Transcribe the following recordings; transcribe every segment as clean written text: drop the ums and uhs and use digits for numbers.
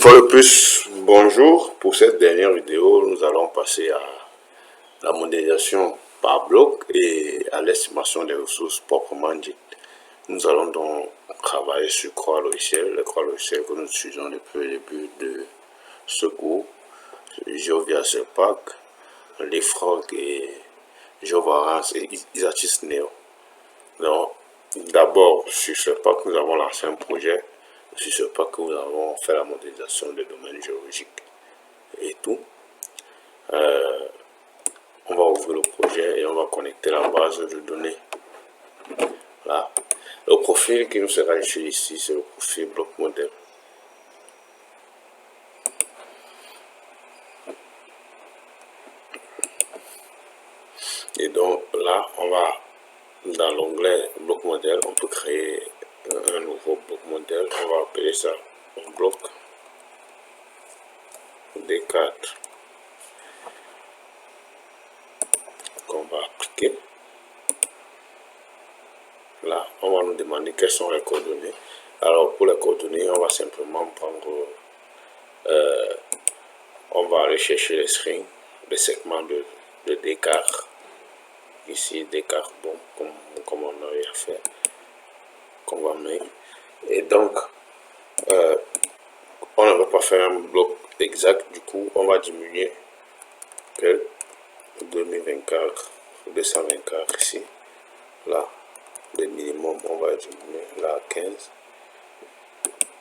fois de plus, bonjour. Pour cette dernière vidéo, nous allons passer à la modélisation par bloc et à l'estimation des ressources proprement dites. Nous allons donc travailler sur trois logiciels, les trois logiciels que nous utilisons depuis le début de ce cours: Geovia Pack, Leapfrog et Geovarance et Isatis Neo. Donc, d'abord, sur ce pack, nous avons lancé un projet. Sur ce pack, nous avons fait la modélisation des domaines géologiques et tout. On va ouvrir le projet et on va connecter la base de données. Là, le profil qui nous sera utilisé ici, c'est le profil bloc modèle. Et donc là, on va dans l'onglet bloc modèle, on peut créer un nouveau bloc modèle. On va appeler ça un bloc D4 qu'on va appliquer. Là, on va nous demander quelles sont les coordonnées. Alors pour les coordonnées, on va simplement prendre, on va aller chercher les strings, les segments de D4. Ici, D4, bon, comme on a fait, qu'on va mettre. Et donc, on ne va pas faire un bloc exact, du coup, on va diminuer que 2024, 224 ici. Là, le minimum, on va diminuer là à 15.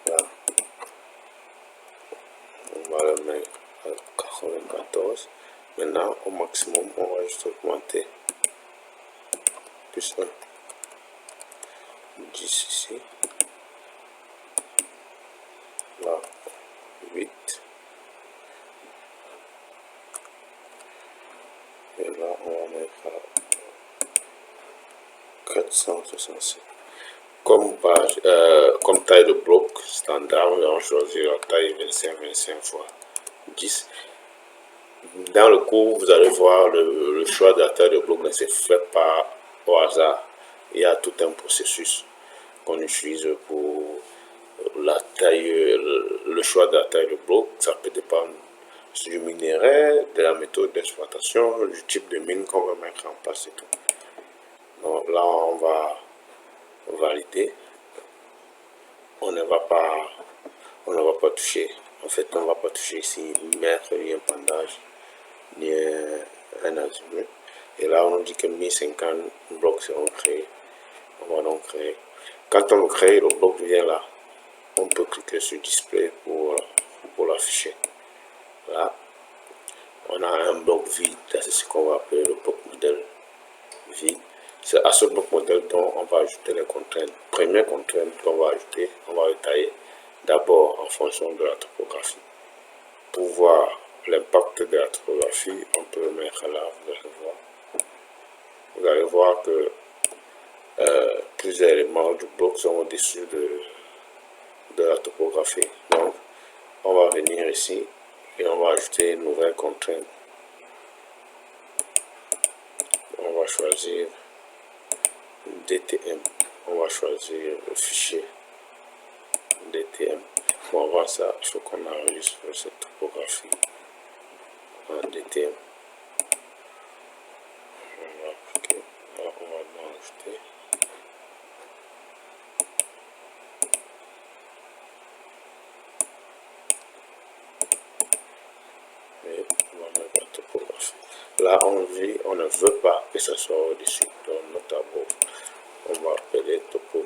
Là, on va le mettre à 94. Maintenant, au maximum, on va juste augmenter. Plus 1. 10 ici. Là, 8. Et là, on va mettre à 467. Comme taille de bloc standard, on va choisir la taille 25 x 10. Dans le cours, vous allez voir le choix de la taille de bloc ne se fait pas au hasard. Il y a tout un processus qu'on utilise pour la taille, le choix de la taille de bloc. Ça peut dépendre du minerai, de la méthode d'exploitation, du type de mine qu'on va mettre en place et tout. Donc là, on va valider. On ne va pas toucher. En fait, on ne va pas toucher ici, mettre ni un pendage, ni un azimut. Et là, on nous dit que 1050 blocs seront créés. On va donc créer. Quand on crée, le bloc vient là. On peut cliquer sur display pour l'afficher. Là, on a un bloc vide. C'est ce qu'on va appeler le bloc modèle vide. C'est à ce bloc modèle dont on va ajouter les contraintes. Première contrainte qu'on va ajouter, on va détailler d'abord en fonction de la topographie. Pour voir l'impact de la topographie, on peut le mettre là, vous allez voir que plusieurs éléments du bloc sont au-dessus de la topographie. Donc, on va venir ici et on va ajouter une nouvelle contrainte. On va choisir DTM. On va choisir le fichier DTM. On va voir ça, il faut qu'on enregistre cette topographie en DTM. On va appliquer, on va ajouter. Et on va mettre la topographie. Là, on ne veut pas que ce soit au-dessus. Donc, notre tableau, on va appeler topo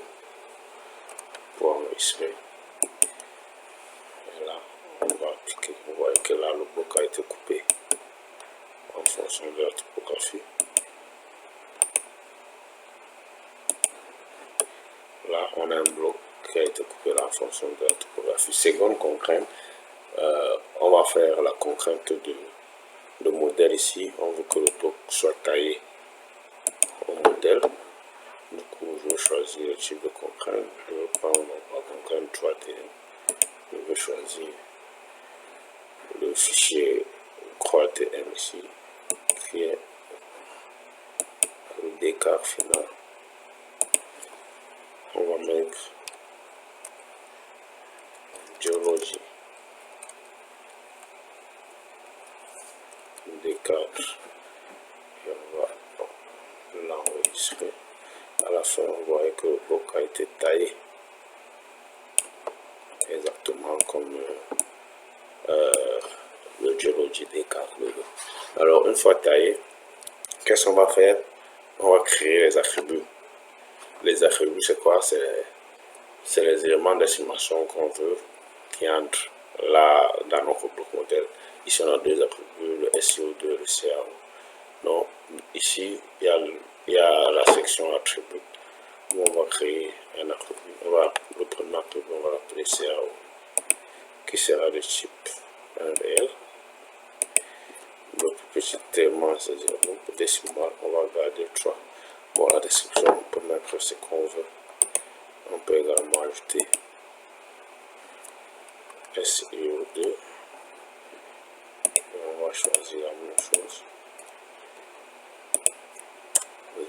pour enregistrer. Et là, on va appliquer. Vous voyez que là, le bloc a été coupé en fonction de la topographie. Là, on a un bloc qui a été coupé là, en fonction de la topographie. Seconde contrainte, on va faire la contrainte de modèle ici. On veut que le bloc soit taillé au modèle. Du coup, je vais choisir le type de contrainte. Je vais prendre la contrainte 3D. Je vais choisir le fichier 3DM ici, qui est le décart final. On va mettre géologie. cadre. Et on va l'enregistrer. À la fin, vous voyez que le bloc a été taillé exactement comme le Geology D4 logo. Alors, une fois taillé, qu'est-ce qu'on va faire? On va créer les attributs. Les attributs, c'est quoi? C'est les éléments d'estimation qu'on veut qui entrent là dans notre bloc modèle. Ici, on a deux attributs, le SEO2 et le CAO. Donc, ici, il y a la section attributs où on va créer un attribut. Le premier attribut, on va l'appeler CAO, qui sera de type réel. Le plus petit élément, c'est-à-dire le décimal, on va garder 3. Pour la description, on peut mettre ce qu'on veut. On peut également ajouter SEO2. Et on va choisir la même chose.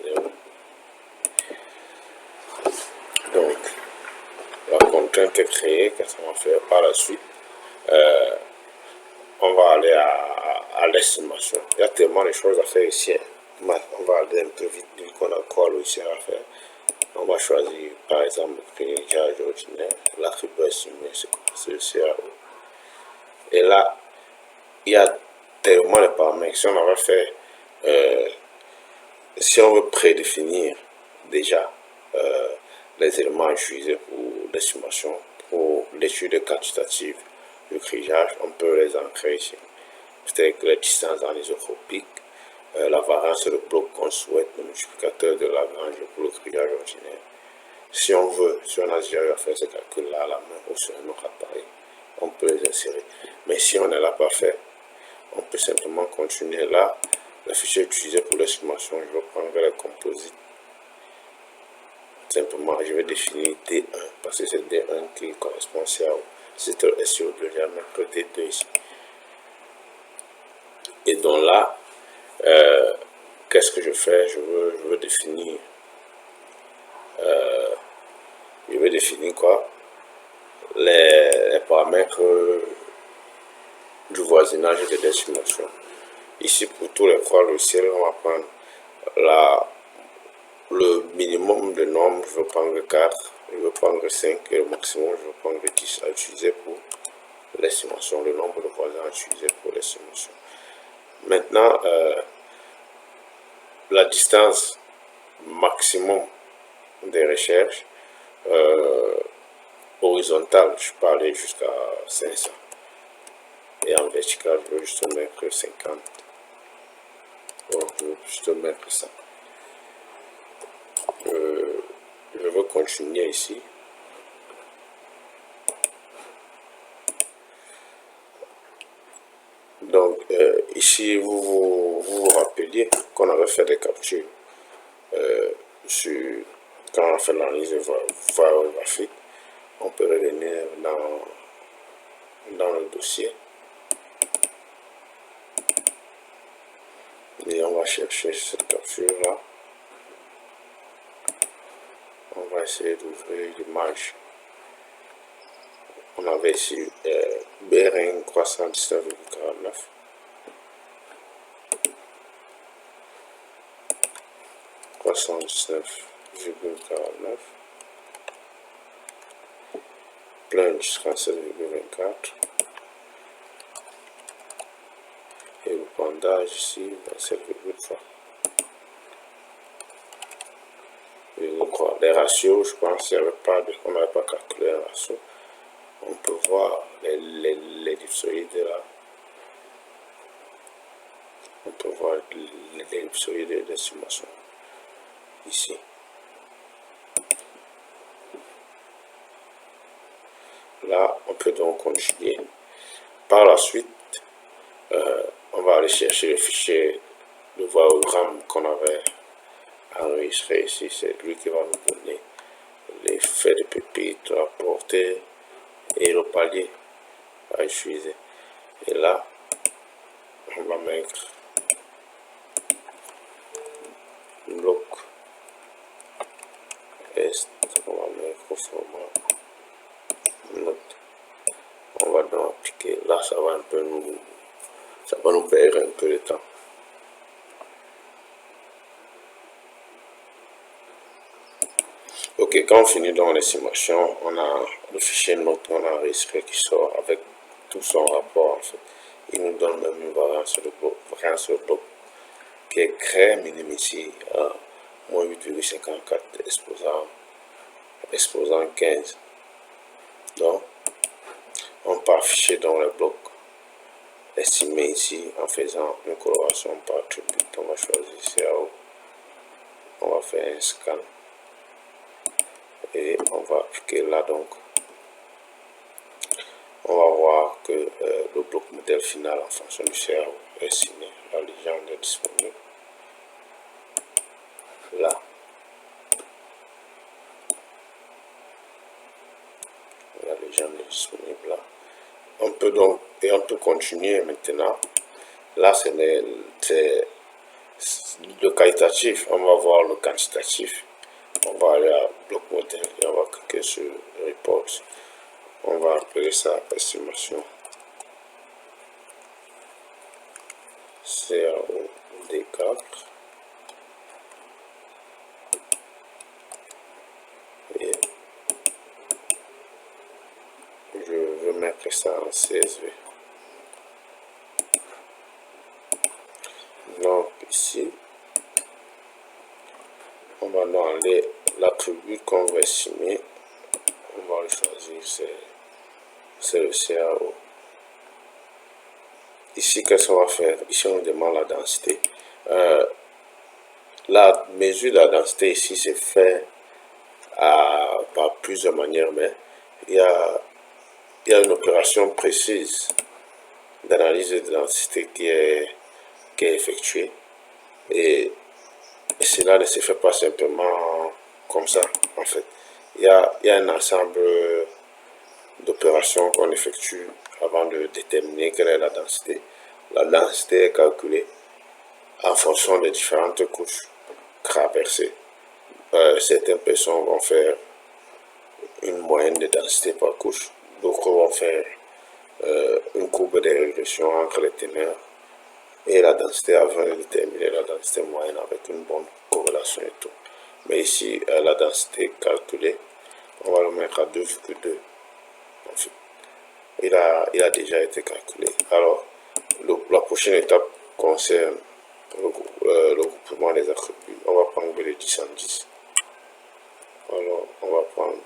0. Donc, la contrainte est créée. Qu'est-ce qu'on va faire par la suite? On va aller à l'estimation. Il y a tellement de choses à faire ici. On va aller un peu vite vu qu'on a quoi logiciel à faire. On va choisir par exemple le grillage ordinaire, l'attribut estimé, c'est le CAO. Et là, il y a tellement de paramètres. Si on va faire, si on veut prédéfinir déjà les éléments à utiliser pour l'estimation, pour l'étude quantitative du grillage, on peut les ancrer ici. C'est-à-dire que les distances anisotropiques, la variance de bloc qu'on souhaite, le multiplicateur de Lagrange pour le grillage ordinaire. Si on a déjà eu à faire ces calculs-là à la main ou sur un autre appareil, on peut les insérer. Mais si on ne l'a pas fait, on peut simplement continuer là. Le fichier utilisé pour l'estimation, je vais prendre les composites. Simplement, je vais définir D1 parce que c'est D1 qui correspond à CAO. C'est le SEO2, je vais mettre D2 ici. Et donc là, qu'est-ce que je fais? Je veux définir quoi? Les paramètres du voisinage et de destination. Ici, pour tous les trois logiciels, on va prendre le minimum de nombre, je veux prendre 4, je veux prendre 5, et le maximum, je veux prendre 10 à utiliser pour l'estimation, le nombre de voisins à utiliser pour l'estimation. Maintenant, la distance maximum des recherches horizontale, je peux aller jusqu'à 500. Et en vertical, je veux juste mettre 50. Donc, je veux juste mettre ça. Je veux continuer ici. Donc, ici, vous vous rappeliez qu'on avait fait des captures quand on a fait l'analyse variographique. On peut revenir dans le dossier. Et on va chercher cette capture-là. On va essayer d'ouvrir l'image. On avait ici Bering 319,49. Plunge 37,24 et le bandage ici 27,3. Les ratios, je pense qu'on n'avait pas calculé un ratio. On peut voir l'ellipsoïde là. On peut voir l'ellipsoïde d'estimation ici. Là, on peut donc continuer. Par la suite, on va aller chercher le fichier de variogramme qu'on avait enregistré ici. C'est lui qui va nous donner l'effet de pépite, la portée et le palier à utiliser. Et là, on va mettre bloc est, on va mettre au format note. On va donc appliquer. Là, ça va nous perdre un peu de temps. Ok, quand on finit dans l'estimation, on a le fichier note, on a enregistré qui sort avec tout son rapport en fait. Il nous donne même une variance sur le bloc qui est très minime ici à moins 8,54 exposant 15. Donc, on peut afficher dans le bloc estimé ici en faisant une coloration par attribut. On va choisir CAO, on va faire un scan et on va appliquer là. Donc on va voir que le bloc modèle final en fonction du CAO est signé. La légende est disponible là. La légende est disponible là. On peut donc continuer maintenant. Là, c'est le qualitatif. On va voir le quantitatif. On va aller à bloc modèle et on va cliquer sur report. On va appeler ça estimation CAO D4. Et je vais mettre ça en CSV. Donc ici, on va dans l'attribut qu'on va estimer. On va le choisir, c'est le CAO. Ici, qu'est-ce qu'on va faire? Ici, on demande la densité. La mesure de la densité ici, c'est fait par plusieurs manières, mais il y a une opération précise d'analyse de densité qui est effectuée. Et cela ne se fait pas simplement comme ça, en fait. Il y a un ensemble d'opérations qu'on effectue avant de déterminer quelle est la densité. La densité est calculée en fonction des différentes couches traversées. Certaines personnes vont faire une moyenne de densité par couche, d'autres vont faire une courbe de régression entre les teneurs et la densité afin de déterminer la densité moyenne avec une bonne corrélation et tout. Mais ici, la densité calculée, on va le mettre à 2,2. En fait, il a déjà été calculé. Alors, la prochaine étape concerne le groupement des attributs. On va prendre le 10 en 10. Alors, on va prendre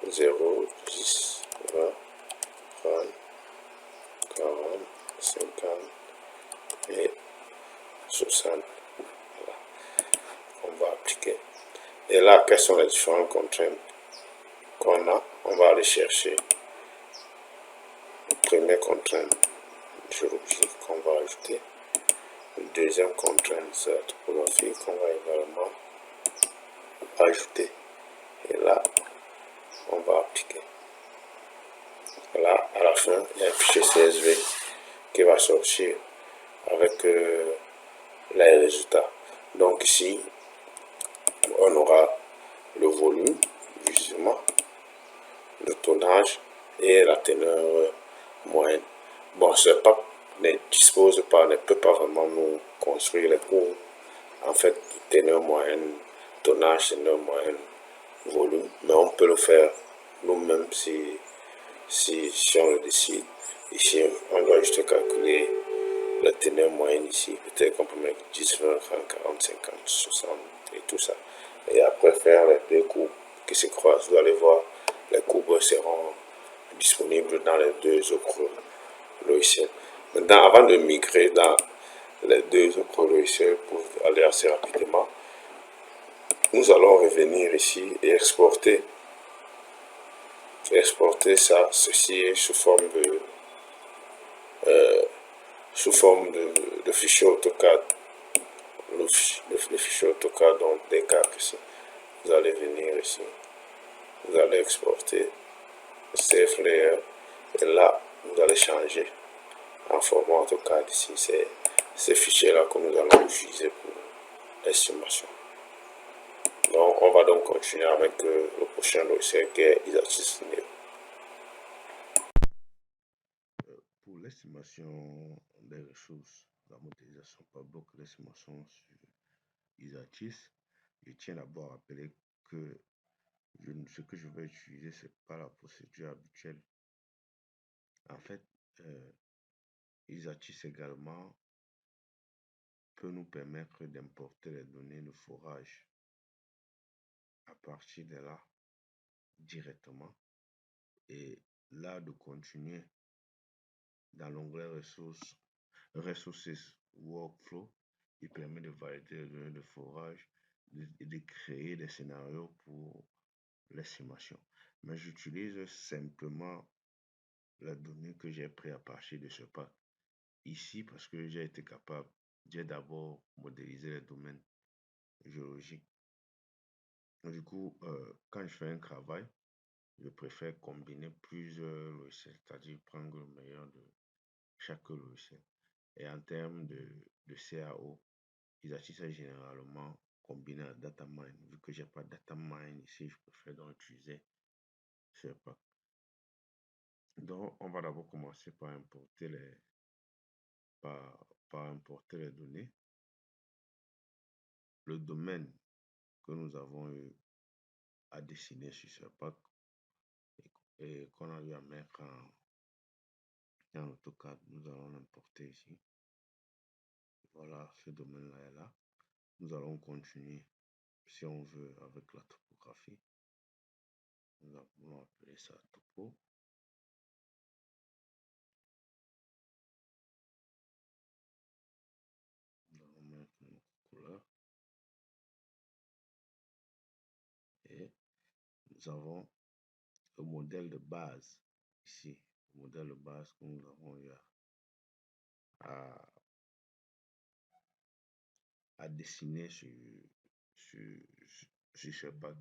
0, 10, 20, 30, 40, 50 et 60. Voilà. On va appliquer. Et là, quelles sont les différentes contraintes qu'on a? On va aller chercher la première contrainte géologique qu'on va ajouter. Une deuxième contrainte, c'est la topographie qu'on va également ajouter. Et là, on va appliquer. Là, à la fin, il y a un fichier CSV qui va sortir avec les résultats. Donc ici, on aura le volume, justement, le tonnage et la teneur moyenne. Bon, ce PAP ne dispose pas, ne peut pas vraiment nous construire les cours. En fait, teneur moyenne, tonnage, teneur moyenne, volume, mais on peut le faire nous-mêmes si on le décide. Ici, on doit juste calculer la teneur moyenne ici. Peut-être qu'on peut mettre 10, 20, 30, 40, 50, 60 et tout ça. Et après faire les deux courbes qui se croisent. Vous allez voir, les courbes seront disponibles dans les deux autres logiciels. Maintenant, avant de migrer dans les deux autres logiciels pour aller assez rapidement, nous allons revenir ici et exporter ça, ceci sous forme de fichier AutoCAD. Le fichier AutoCAD, donc des cartes ici. Vous allez venir ici, vous allez exporter Safe Layer et là vous allez changer en format AutoCAD ici. C'est ces fichiers là que nous allons utiliser pour l'estimation. Donc on va donc continuer avec le prochain logiciel qui est Isatis Neo. Pour l'estimation des ressources, la modélisation par bloc, l'estimation sur Isatis, je tiens d'abord à rappeler que ce que je vais utiliser, ce n'est pas la procédure habituelle. En fait, Isatis également peut nous permettre d'importer les données de forage à partir de là directement et là de continuer dans l'onglet Resources Workflow. Il permet de valider les données de forage et de créer des scénarios pour l'estimation. Mais j'utilise simplement la donnée que j'ai pris à partir de ce pack. Ici, parce que j'ai d'abord modélisé les domaines géologiques. Du coup, quand je fais un travail, je préfère combiner plusieurs logiciels, c'est-à-dire prendre le meilleur de chaque logiciel. Et en termes de CAO, Isatis est généralement combiné à Datamine. Vu que j'ai pas Datamine ici, je préfère donc utiliser ce pack. Donc, on va d'abord commencer par importer les données. Le domaine que nous avons eu à dessiner sur ce pack et qu'on a eu à mettre en AutoCAD, nous allons l'importer ici. Voilà, ce domaine-là est là. Nous allons continuer, si on veut, avec la topographie. Nous allons appeler ça topo. Nous allons mettre notre couleur. Et nous avons le modèle de base ici. Le modèle de base que nous avons eu à dessiner sur ce pack.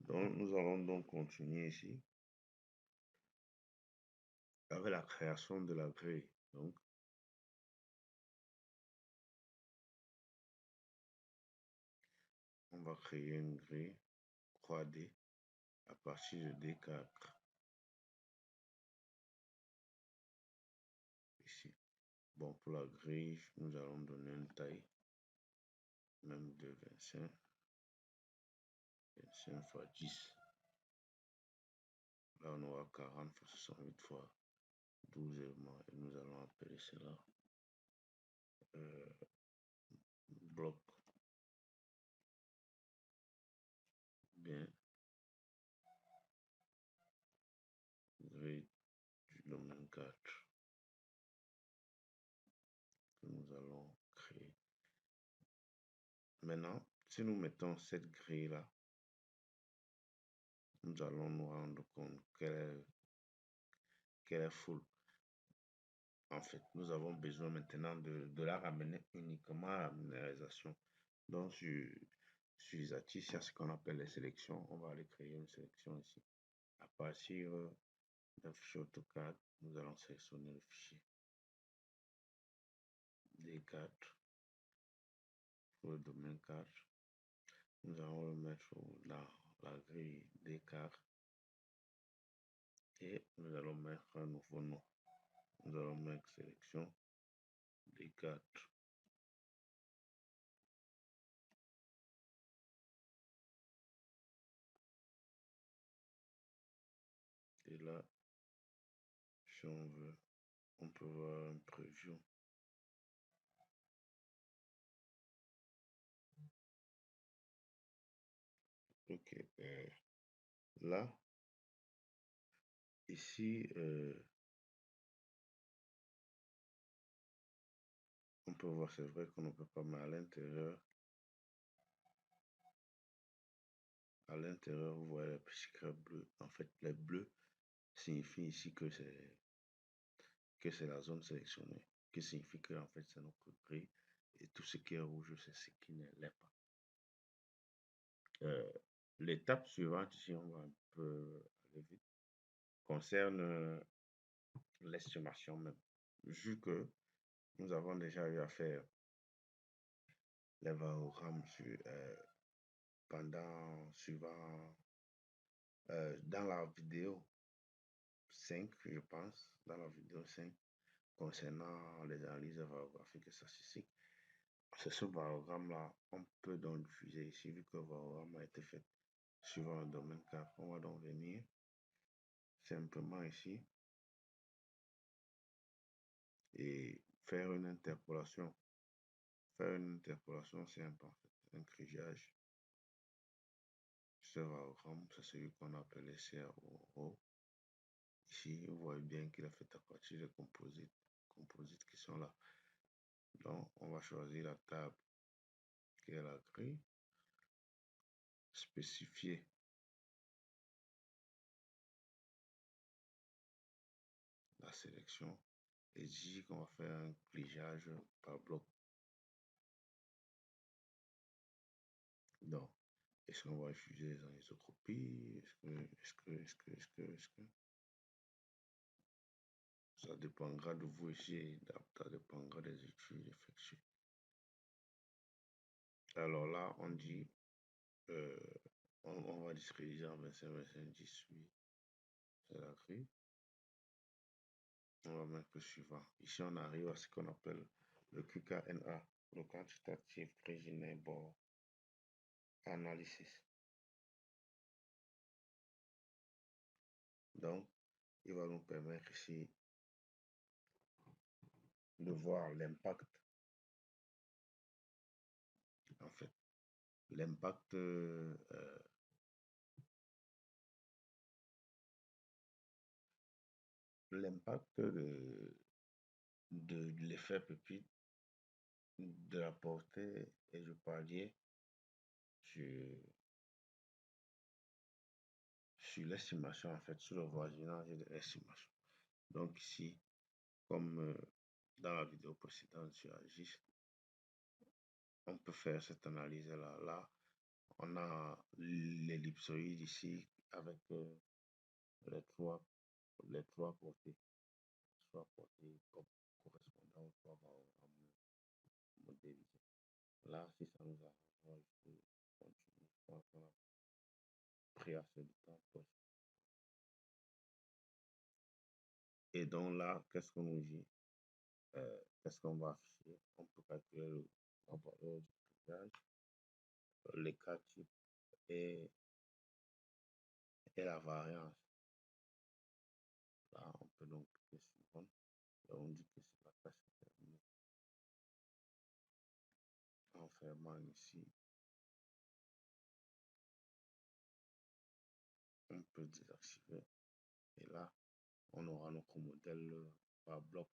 Donc, nous allons donc continuer ici avec la création de la grille. Donc, on va créer une grille 3D à partir de D4. Ici. Bon, pour la grille, nous allons donner une taille, même de 25 x 10. Là, on aura 40 x 68 fois 12 éléments et nous allons appeler cela bloc. Bien, grille du domaine 4 que nous allons créer. Maintenant, si nous mettons cette grille-là, nous allons nous rendre compte qu'elle est full. En fait, nous avons besoin maintenant de la ramener uniquement à la minéralisation. Donc, sur Isatis, il y a ce qu'on appelle les sélections. On va aller créer une sélection ici. À partir d'un fichier AutoCAD, nous allons sélectionner le fichier D4 pour le domaine 4. Nous allons le mettre dans la grille D4 et nous allons mettre un nouveau nom. Nous allons mettre sélection D4. Et là, si on veut, on peut voir un preview. Ok, là, ici, on peut voir, c'est vrai qu'on ne peut pas, mais à l'intérieur, vous voyez les petits crêpes bleus. En fait, les bleus signifient ici que c'est la zone sélectionnée, qui signifie que en fait c'est notre grille et tout ce qui est rouge, c'est ce qui ne l'est pas. L'étape suivante, ici on va un peu aller vite, concerne l'estimation même. Vu que nous avons déjà eu à faire les varogrammes dans la vidéo 5, je pense, dans la vidéo 5, concernant les analyses varographiques et statistiques. c'est ce variogramme-là, on peut donc diffuser ici, vu que le variogramme a été fait suivant le domaine 4. On va donc venir simplement ici et faire une interpolation. Faire une interpolation, c'est un crigeage. Ce variogramme, c'est celui qu'on appelle CRO. Ici, vous voyez bien qu'il est fait à partir de composites qui sont là. Donc, on va choisir la table qui est la grille, spécifier la sélection et dire qu'on va faire un pliage par bloc. Donc, est-ce qu'on va utiliser les anisotropies? Est-ce que ça dépendra de vous ici, ça dépendra des études effectuées. Alors là, on dit, on va discrédiser en 25, 25, 10, oui, c'est la grille. On va mettre le suivant. Ici, on arrive à ce qu'on appelle le QKNA, le Quantitative Reasonable Analysis. Donc, il va nous permettre ici de voir l'impact, en fait, l'impact de l'effet pépite, de la portée et du palier sur l'estimation, en fait, sur le voisinage de l'estimation. Donc ici, comme dans la vidéo précédente sur AGIS, on peut faire cette analyse-là. Là, on a l'ellipsoïde ici avec les trois portées, correspondant aux trois variables modélisées. Là, si ça nous arrange, je peux continuer. On a pris assez de temps. Et donc là, qu'est-ce qu'on nous dit? Qu'est-ce qu'on va afficher? On peut calculer la valeur du clivage, les cas types et la variance. Là, on peut donc cliquer sur Run. Et on dit que c'est la tâche terminée. En fermant ici, on peut désactiver. Et là, on aura notre modèle par bloc.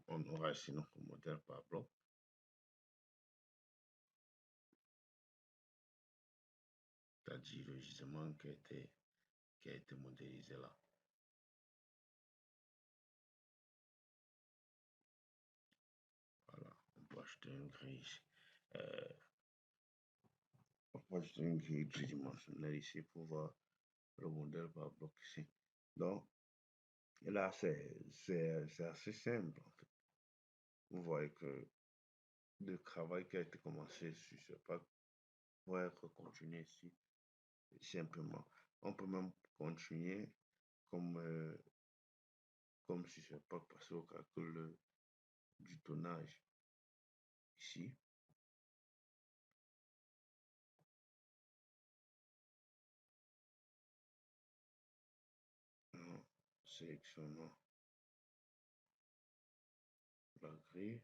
On aura ici notre modèle par bloc. C'est-à-dire le gisement qui a été modélisé là. Voilà, on peut acheter une grille ici. On peut acheter une grille tridimensionnelle ici pour voir le modèle par bloc ici. Donc, là, c'est assez simple en fait. Vous voyez que le travail qui a été commencé sur ce pack va être continué ici simplement. On peut même continuer comme, comme si ce pack passé au calcul du tonnage ici. En sélectionnant la grille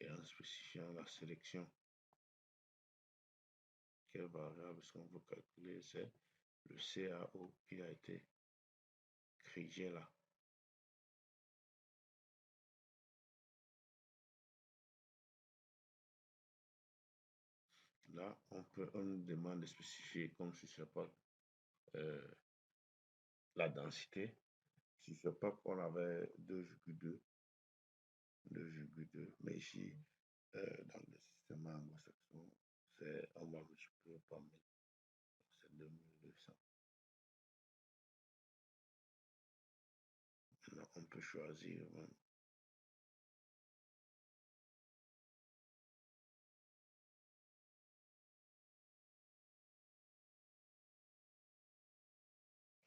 et en spécifiant la sélection. Quelle variable est-ce qu'on veut calculer? C'est le CAO qui a été créé là. Là, on nous demande de spécifier comme si ce pack la densité. Si ce pack on avait 2,2, mais ici, dans le système anglo-saxon, on va multiplier par 1000, c'est 2200. Maintenant, on peut choisir même.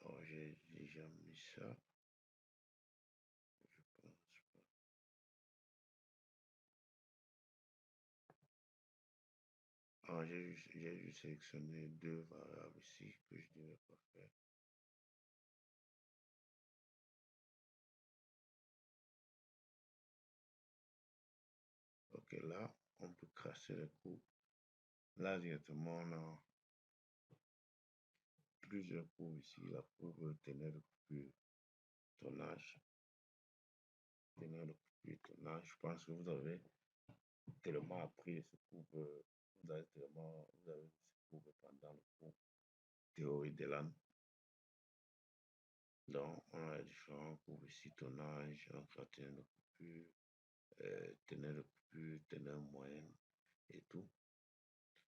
Alors, j'ai déjà mis ça. j'ai juste sélectionné deux variables ici que je ne devais pas faire. Ok, là, on peut classer les courbes. Là, directement, on a plusieurs courbes ici. La courbe teneur de coupure, tonnage. Teneur de coupure, tonnage. Je pense que vous avez tellement appris ces courbes. Vous avez vu ces courbes pendant le cours théorie des lames. Donc, on a les différents courbes ici, tonnage, donc la teneur de coupure, teneur de coupure, teneur moyenne et tout.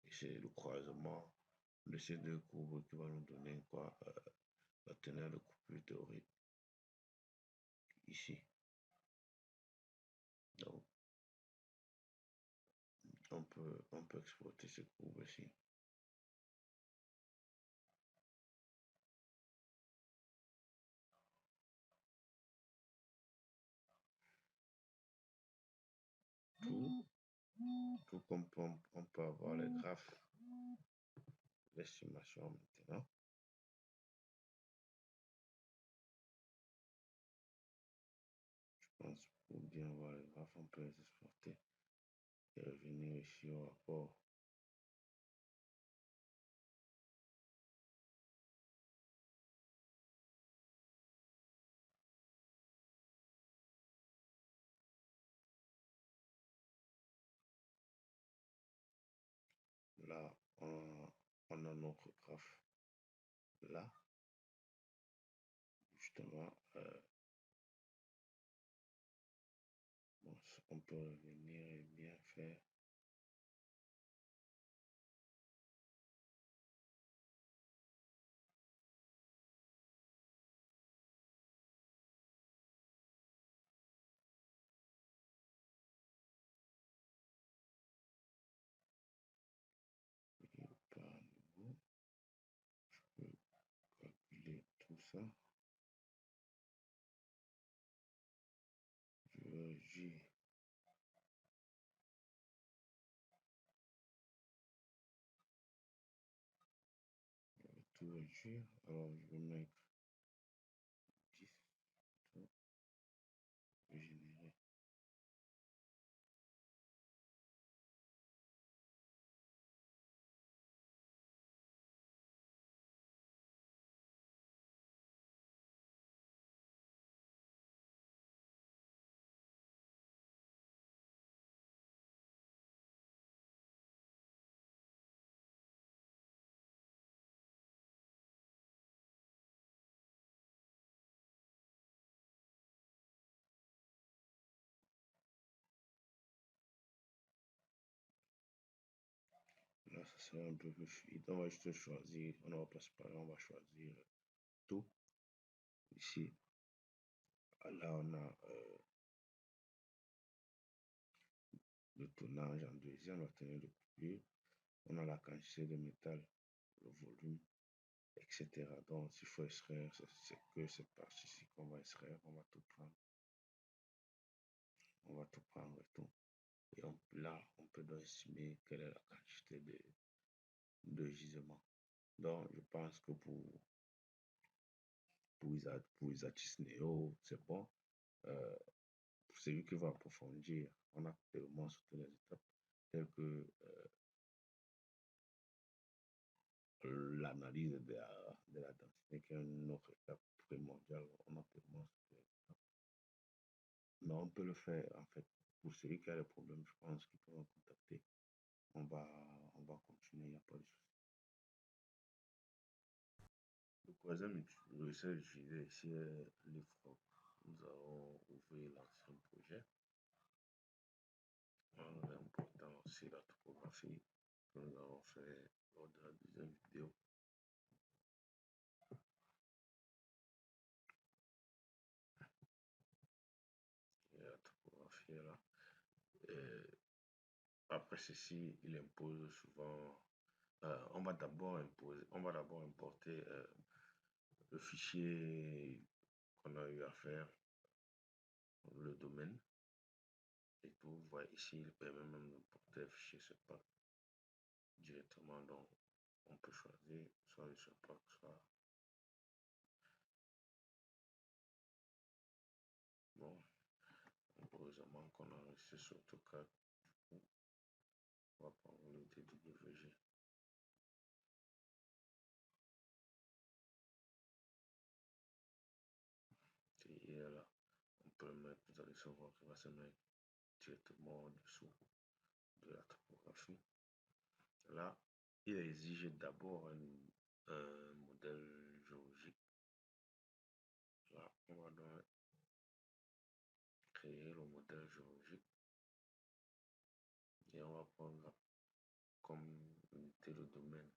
Et c'est le croisement de ces deux courbes qui va nous donner quoi la teneur de coupure théorique ici. Donc, on peut exploiter ces courbes ici. Tout comme on peut avoir les graphes d'estimation maintenant. Je pense pour bien voir les graphes, on peut les exporter et revenir ici au rapport. Là, on a notre graphe. Là, justement, bon, on peut revenir et bien faire. Et par nouveau, je peux calculer tout ça. Je veux J. Tout réduire. Alors, je vais mettre 10 tout générer. Là, ça sera un peu plus fluide. On va juste choisir, on va pas séparer, on va choisir tout. Ici, là, on a le tonnage en deuxième, la teneur de coupure. On a la quantité de métal, le volume, etc. Donc, s'il faut extraire, c'est que cette partie-ci qu'on va extraire. On va tout prendre. On va tout prendre et tout. Et là, on peut donc estimer quelle est la quantité de gisement. Donc, je pense que pour Isatis Neo, c'est bon. Pour celui qui va approfondir, on a tellement sauté les étapes telles que l'analyse de la densité, qui est une autre étape primordiale. On a tellement sauté les étapes. Mais on peut le faire, en fait. Pour celui qui a des problèmes, je pense qu'il peut me contacter. On va continuer, il n'y a pas de souci. Le troisième logiciel utilisé ici est l'IFROC. Nous allons ouvrir l'ancien projet. En important aussi la topographie que nous avons fait lors de la deuxième vidéo. Et la topographie est là. Et après ceci, il impose souvent. On va d'abord importer le fichier qu'on a eu à faire, le domaine et tout. Vous voyez ici, il permet même d'importer le fichier SEPA. directement. Donc, on peut choisir soit le support, soit... Bon, heureusement qu'on a reçu sur AutoCAD. On va prendre le DWG. Et là, on peut le mettre, vous allez savoir qu'il va se mettre directement en dessous de la topographie. Là, il exige d'abord un modèle géologique. Là, on va donc créer le modèle géologique et on va prendre comme unité le domaine.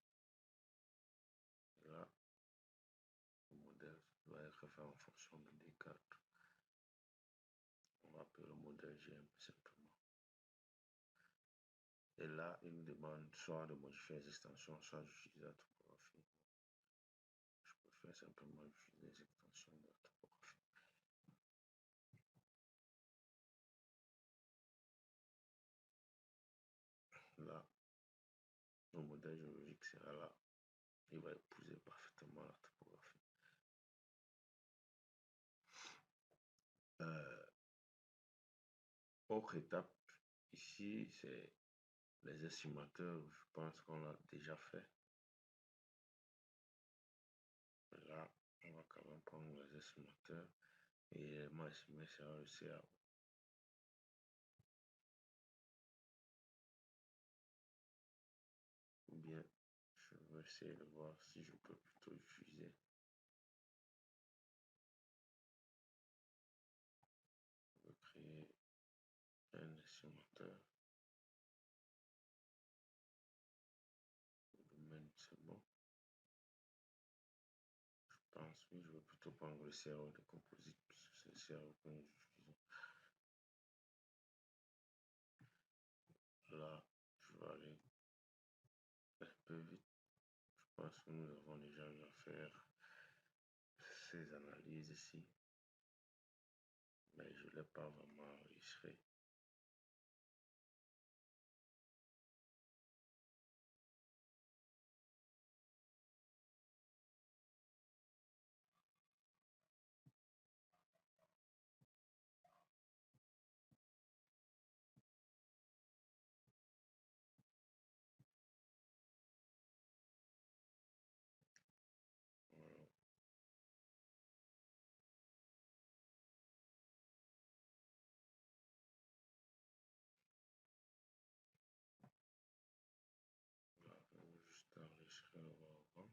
Et là, le modèle doit être fait en fonction de D4. On va appeler le modèle GM simplement. Et là, il nous demande soit de modifier les extensions, soit d'utiliser la topographie. Je préfère simplement utiliser les extensions de la topographie. Là, le modèle géologique sera là. Il va épouser parfaitement la topographie. Autre étape, ici, c'est les estimateurs. Je pense qu'on l'a déjà fait. Là, on va quand même prendre les estimateurs et l'élément estimé sera le CAO. Ou bien, je vais essayer de voir si je peux plutôt utiliser. Je vais créer un estimateur. Le domaine, c'est bon. Je pense, oui, je vais plutôt prendre le CAO de composite parce que c'est le CAO que nous utilisons. Là, je vais aller un peu vite. Je pense que nous avons déjà eu à faire ces analyses ici, mais je ne l'ai pas vraiment enregistré. Voilà. Là, je vais juste enregistrer le avant.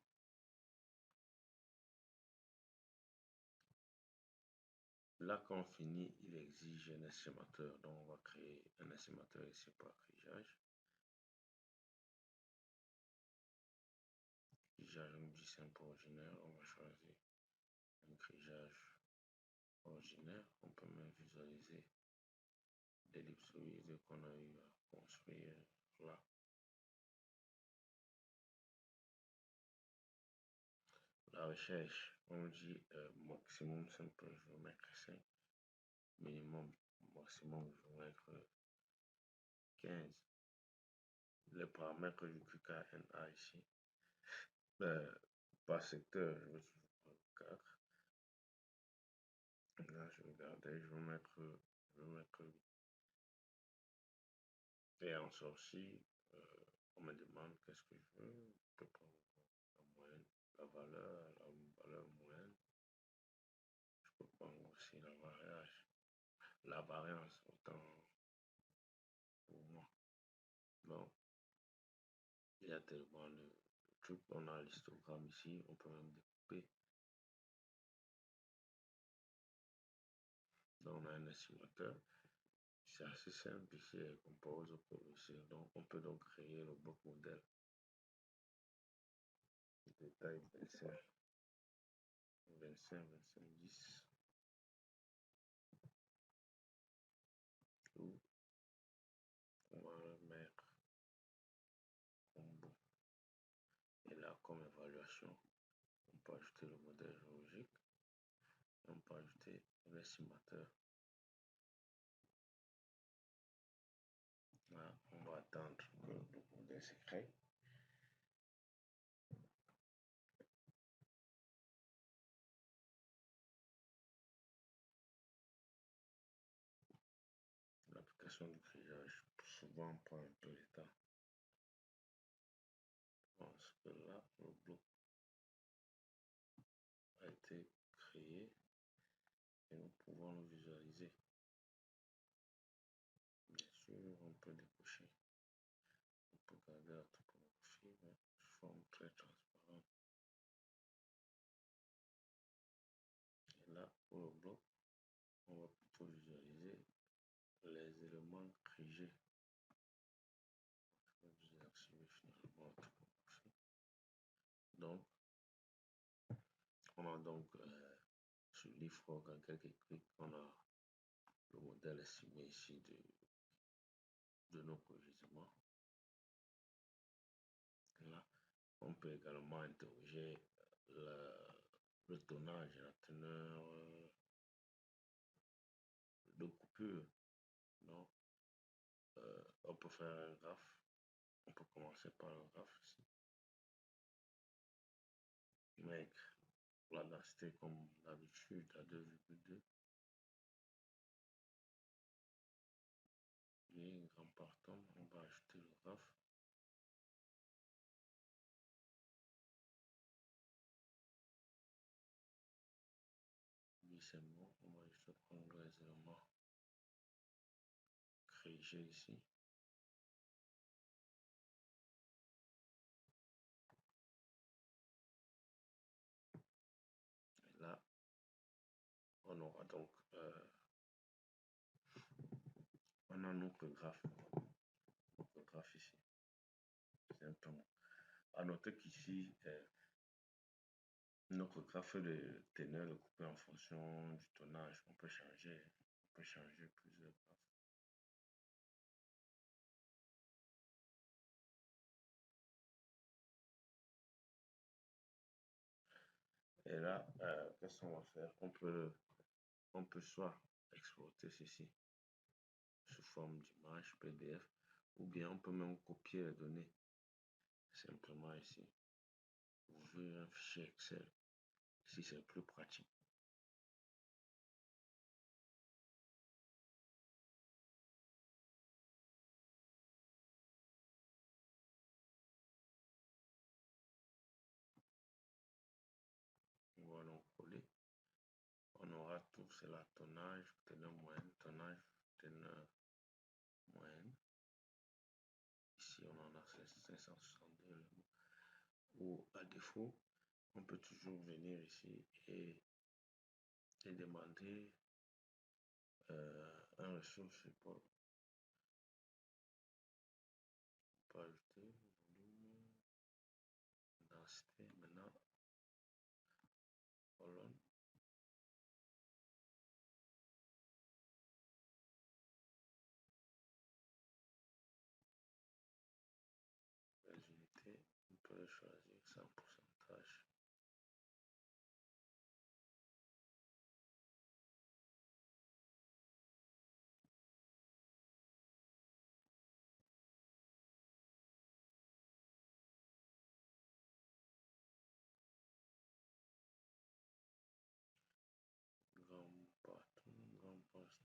Là, quand on finit, il exige un estimateur. Donc, on va créer un estimateur ici pour accrégeage. Accrégeage, on dit simple ordinaire. On va choisir un accrégeage ordinaire. On peut même visualiser l'ellipsoïde qu'on a eu à construire là. La recherche, on dit maximum simple, je vais mettre 5. Minimum, maximum, je vais mettre 15. Les paramètres du QKNA ici. Par secteur, je vais toujours prendre 4. Là, je vais regarder, je vais mettre 8. Et en sortie, on me demande qu'est-ce que je veux. Je peux prendre la moyenne, la valeur moyenne. Je peux prendre aussi la variance, autant pour moi. Bon, il y a tellement de trucs. On a l'histogramme ici, on peut même découper. Donc, on a un estimateur. C'est assez simple ici, elle compose au progressif. Donc, on peut donc créer le bloc modèle. Détail 25, 25, 25, 10. Où on va le mettre en bout. Et là, comme évaluation, on peut ajouter le modèle géologique. On peut ajouter l'estimateur. Là, on va attendre que le modèle se crée. l'application du grillage souvent prend un peu de temps. Parce que là, le bloc a été créé et nous pouvons le visualiser. Bien sûr, on peut décocher. On peut garder la topographie, mais de forme très transparente. Et là, pour le bloc, on va plutôt visualiser les éléments grillés. Je vais désactiver finalement la topographie. Donc, on a donc sur l'IFROG en quelques clics, on a le modèle estimé ici de nos gisements. Là, on peut également interroger le tonnage et la teneur de coupure. Donc, on peut faire un graphe. On peut commencer par un graphe ici. Mettre la densité comme d'habitude à 2,2. Et grand partant, on va ajouter le graphe. Glissement, on va juste prendre les éléments grillés ici. Et là, on aura donc on a notre graphe ici. Simplement. À noter qu'ici, notre graphe de teneur est coupé en fonction du tonnage. On peut changer plusieurs graphes. Et là, qu'est-ce qu'on va faire? On peut soit exporter ceci sous forme d'image PDF, ou bien on peut même copier les données simplement ici. Ouvrir un fichier Excel. Ici, c'est plus pratique. On va donc coller. On aura tout, c'est la tonnage, teneur moyenne, tonnage, teneur moyenne. Ici, on en a 562. Ou à défaut, on peut toujours venir ici et demander un ressource support. On peut ajouter volume, densité, maintenant, colonne. Les unités, on peut choisir sans pourcentage. Grand partout,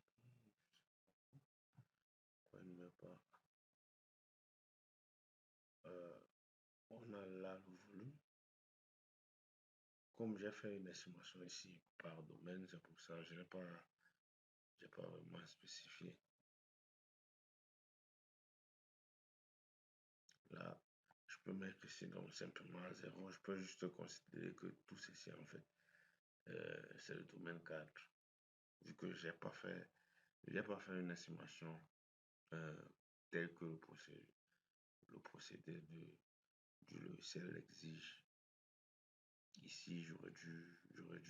pourquoi il ne met pas on a là le volume. Comme j'ai fait une estimation ici par domaine, c'est pour ça que je n'ai pas vraiment spécifié. Là, je peux mettre ici donc simplement à 0. Je peux juste considérer que tout ceci en fait, c'est le domaine 4. Vu que j'ai pas fait une estimation telle que le procédé du logiciel l'exige. Ici, j'aurais dû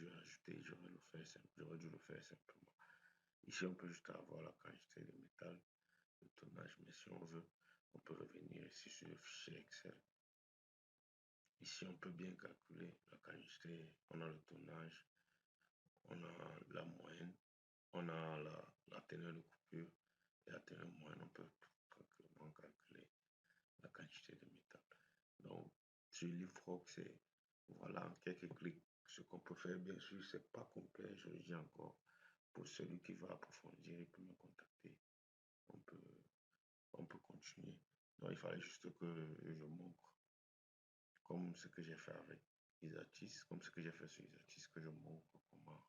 ajouter, j'aurais dû le faire simplement. Ici, on peut juste avoir la quantité de métal, le tonnage, mais si on veut, on peut revenir ici sur le fichier Excel. Ici, on peut bien calculer la quantité, on a le tonnage, on a la moyenne, on a la teneur de coupure et la teneur moyenne, on peut tranquillement calculer la quantité de métal. Donc, sur l'IFROG, c'est voilà en quelques clics ce qu'on peut faire. Bien sûr, c'est pas complet, je le dis encore. Pour celui qui va approfondir, il peut me contacter. On peut continuer. Donc, il fallait juste que je montre, comme ce que j'ai fait avec Isatis, comme ce que j'ai fait sur Isatis, que je montre comment,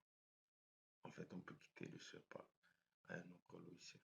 en fait, on peut quitter de ce pas à un autre logiciel.